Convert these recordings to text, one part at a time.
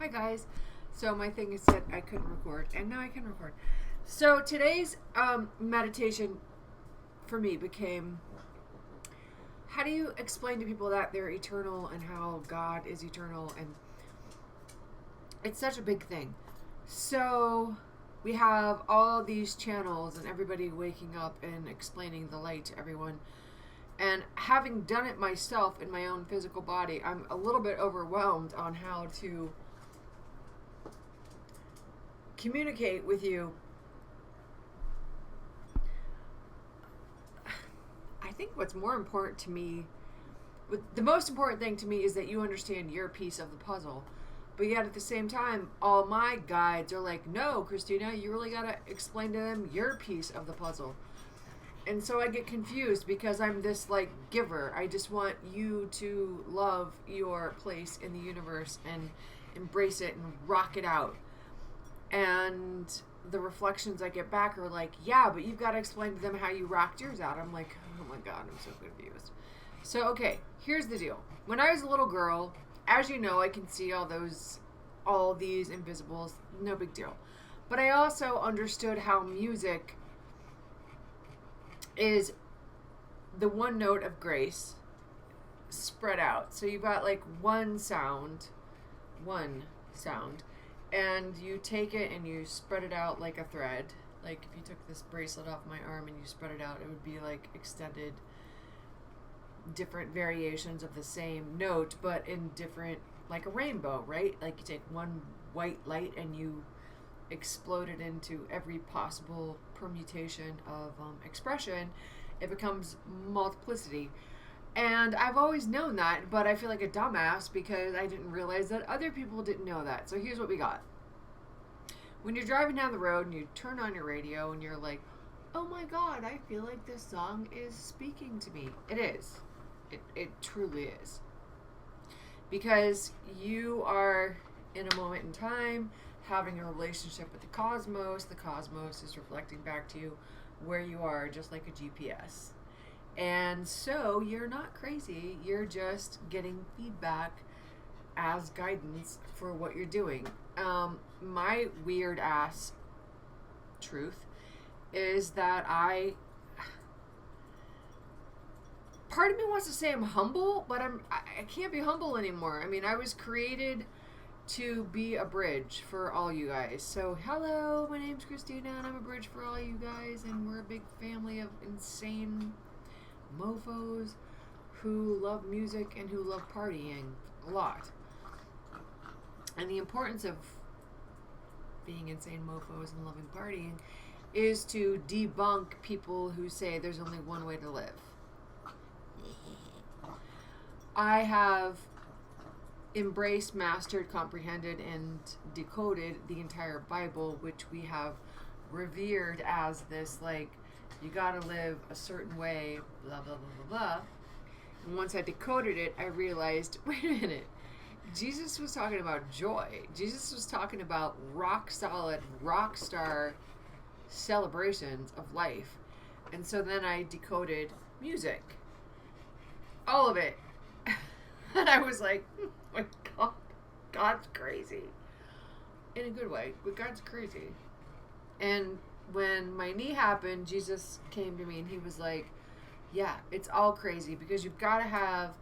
Hi guys. So my thing is that I couldn't record, and now I can record. So today's meditation for me became, how do you explain to people that they're eternal and how God is eternal? And it's such a big thing. So we have all these channels and everybody waking up and explaining the light to everyone. And having done it myself in my own physical body, I'm a little bit overwhelmed on how to communicate with you. I think what's more important to me, the most important thing to me is that you understand your piece of the puzzle. But yet at the same time, all my guides are like, no, Christina, you really got to explain to them your piece of the puzzle. And so I get confused because I'm this like giver. I just want you to love your place in the universe and embrace it and rock it out. And the reflections I get back are like, yeah, but you've got to explain to them how you rocked yours out. I'm like, oh my God, I'm so confused. So, okay, here's the deal. When I was a little girl, as you know, I can see all these invisibles, no big deal. But I also understood how music is the one note of grace spread out. So you've got like one sound, and you take it and you spread it out like a thread. Like if you took this bracelet off my arm and you spread it out, it would be like extended, different variations of the same note, but in different, like a rainbow, right? Like you take one white light and you explode it into every possible permutation of expression. It becomes multiplicity. And I've always known that, but I feel like a dumbass because I didn't realize that other people didn't know that. So here's what we got. When you're driving down the road and you turn on your radio and you're like, oh my God, I feel like this song is speaking to me. It is. It truly is. Because you are in a moment in time having a relationship with the cosmos. The cosmos is reflecting back to you where you are, just like a GPS. And so you're not crazy. You're just getting feedback as guidance for what you're doing. My weird ass truth is that part of me wants to say I'm humble, but I can't be humble anymore. I mean, I was created to be a bridge for all you guys. So hello, my name's Christina and I'm a bridge for all you guys, and we're a big family of insane mofos who love music and who love partying a lot. And the importance of being insane mofos and loving partying is to debunk people who say there's only one way to live. I have embraced, mastered, comprehended, and decoded the entire Bible, which we have revered as this, like, you gotta live a certain way, blah, blah, blah, blah, blah. And once I decoded it, I realized, wait a minute, Jesus was talking about joy. Jesus was talking about rock solid, rock star celebrations of life. And so then I decoded music. All of it. And I was like, oh my God, God's crazy. In a good way, but God's crazy. And when my knee happened, Jesus came to me and he was like, yeah, it's all crazy because you've got to have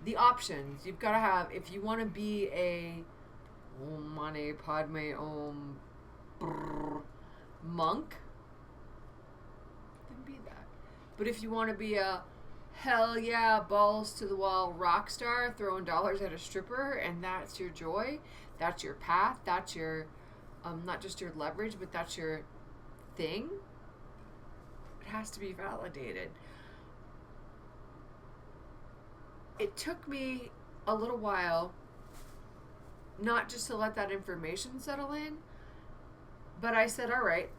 the options. You've got to have, if you want to be a Om Mani Padme Om monk, then be that. But if you want to be a hell yeah, balls to the wall rock star throwing dollars at a stripper, and that's your joy, that's your path, that's your not just your leverage, but that's your thing, it has to be validated. It took me a little while not just to let that information settle in, but I said, all right,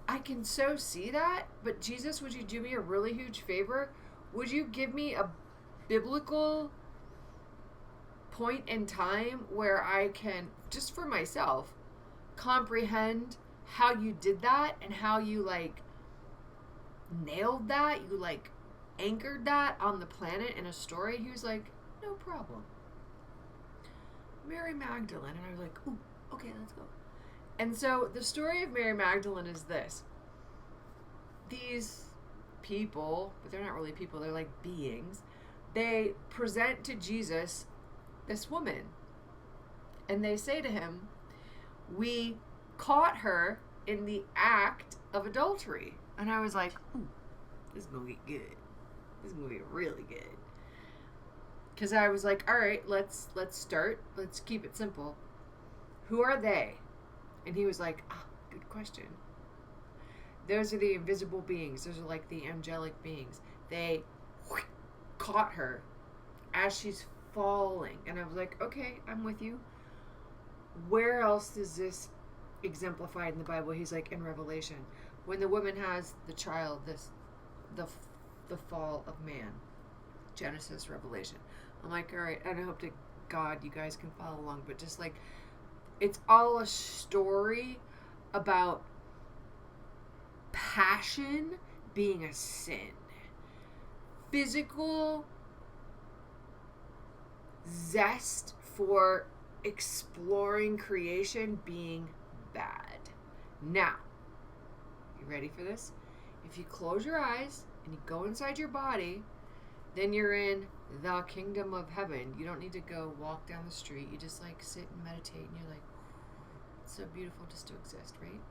I can so see that, but Jesus, would you do me a really huge favor? Would you give me a biblical point in time where I can, just for myself, comprehend how you did that and how you, like, nailed that? You, like, anchored that on the planet in a story? He was like, no problem. Mary Magdalene. And I was like, ooh, okay, let's go. And so the story of Mary Magdalene is this. These people, but they're not really people, they're like beings, they present to Jesus this woman. And they say to him, we caught her in the act of adultery. And I was like, ooh, this is going to get good. This is going to be really good. Because I was like, all right, let's start. Let's keep it simple. Who are they? And he was like, good question. Those are the invisible beings. Those are like the angelic beings. They caught her as she's falling. And I was like, okay, I'm with you. Where else is this exemplified in the Bible? He's like, in Revelation. When the woman has the child, the fall of man. Genesis, Revelation. I'm like, all right, and I hope to God you guys can follow along, but just like, it's all a story about passion being a sin. Physical zest for exploring creation being bad. Now, you ready for this? If you close your eyes and you go inside your body, then you're in the kingdom of heaven. You don't need to go walk down the street. You just like sit and meditate and you're like, it's so beautiful just to exist, right?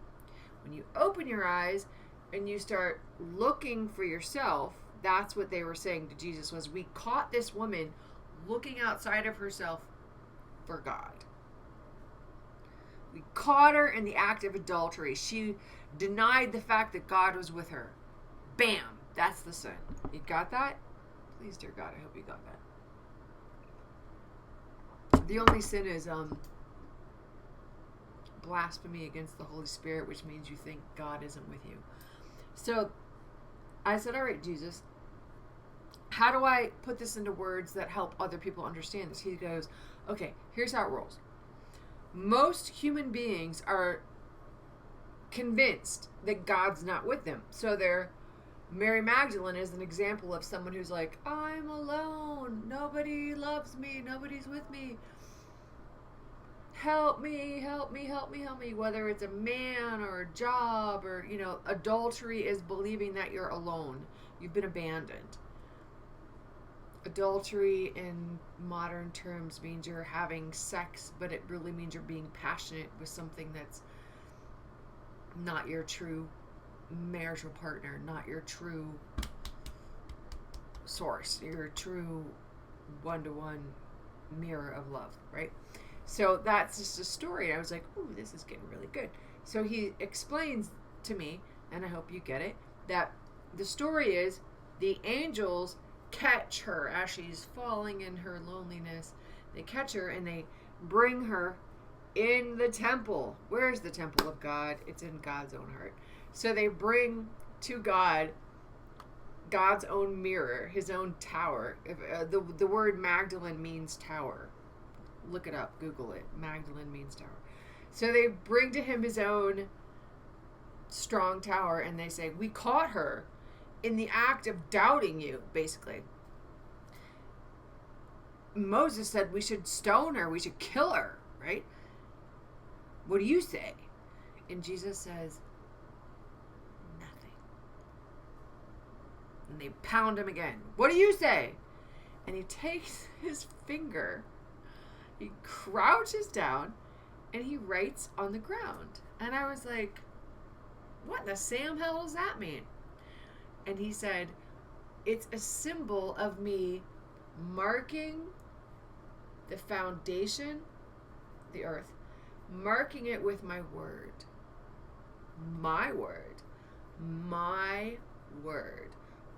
When you open your eyes and you start looking for yourself, that's what they were saying to Jesus was, we caught this woman looking outside of herself for God. We caught her in the act of adultery. She denied the fact that God was with her. Bam! That's the sin. You got that? Please, dear God, I hope you got that. The only sin is blasphemy against the Holy Spirit, which means you think God isn't with you. So I said, all right, Jesus, how do I put this into words that help other people understand this? He goes, okay, here's how it rolls. Most human beings are convinced that God's not with them. So Mary Magdalene is an example of someone who's like, I'm alone. Nobody loves me. Nobody's with me. Help me, help me, help me, help me. Whether it's a man or a job or, adultery is believing that you're alone. You've been abandoned. Adultery in modern terms means you're having sex, but it really means you're being passionate with something that's not your true marital partner, not your true source, your true one-to-one mirror of love, right? So that's just a story. I was like, ooh, this is getting really good. So he explains to me, and I hope you get it, that the story is the angels catch her as she's falling in her loneliness. They catch her and they bring her in the temple. Where's the temple of God? It's in God's own heart. So they bring to God God's own mirror, his own tower. The word Magdalene means tower. Look it up, Google it. Magdalene means tower. So they bring to him his own strong tower and they say, we caught her in the act of doubting you, basically. Moses said we should stone her, we should kill her, right? What do you say? And Jesus says, nothing. And they pound him again. What do you say? And he takes his finger, he crouches down, and he writes on the ground. And I was like, what in the Sam hell does that mean? And he said, it's a symbol of me marking the foundation, the earth, marking it with my word. My word. My word.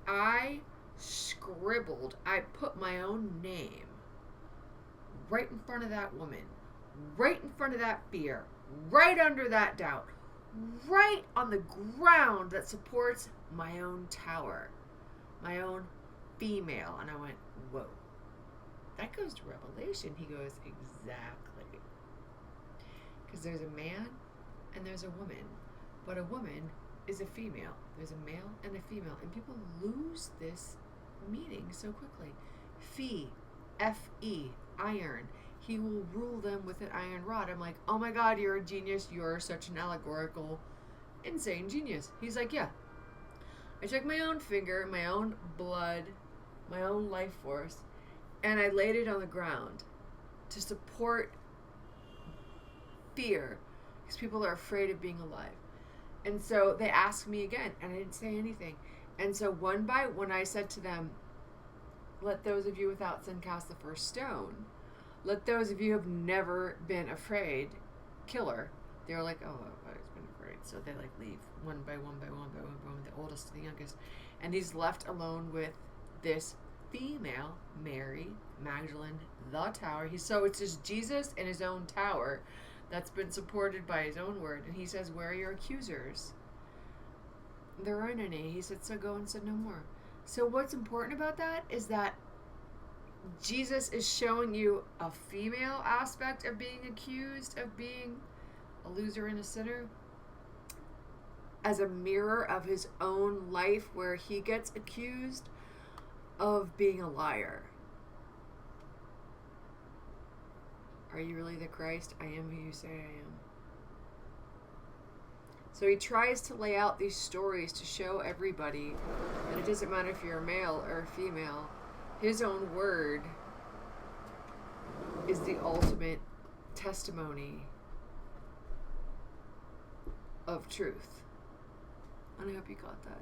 I scribbled, I put my own name right in front of that woman, right in front of that fear, right under that doubt, right on the ground that supports my own tower, my own female. And I went, whoa, that goes to Revelation. He goes, exactly. Because there's a man and there's a woman, but a woman is a female. There's a male and a female, and people lose this meaning so quickly. Fe, F-E, iron. he will rule them with an iron rod. I'm like, oh my God, you're a genius. You're such an allegorical, insane genius. He's like, yeah. I took my own finger, my own blood, my own life force, and I laid it on the ground to support fear because people are afraid of being alive. And so they asked me again, and I didn't say anything. And so when I said to them, let those of you without sin cast the first stone, let those of you who have never been afraid kill her. They were like, oh, I've been afraid. So they like leave one by one, the oldest to the youngest. And he's left alone with this female, Mary Magdalene, the tower. So it's just Jesus in his own tower that's been supported by his own word. And he says, where are your accusers? There aren't any. He said, so go and sin no more. So what's important about that is that Jesus is showing you a female aspect of being accused of being a loser and a sinner as a mirror of his own life, where he gets accused of being a liar. Are you really the Christ? I am who you say I am. So he tries to lay out these stories to show everybody that it doesn't matter if you're a male or a female. His own word is the ultimate testimony of truth. And I hope you got that.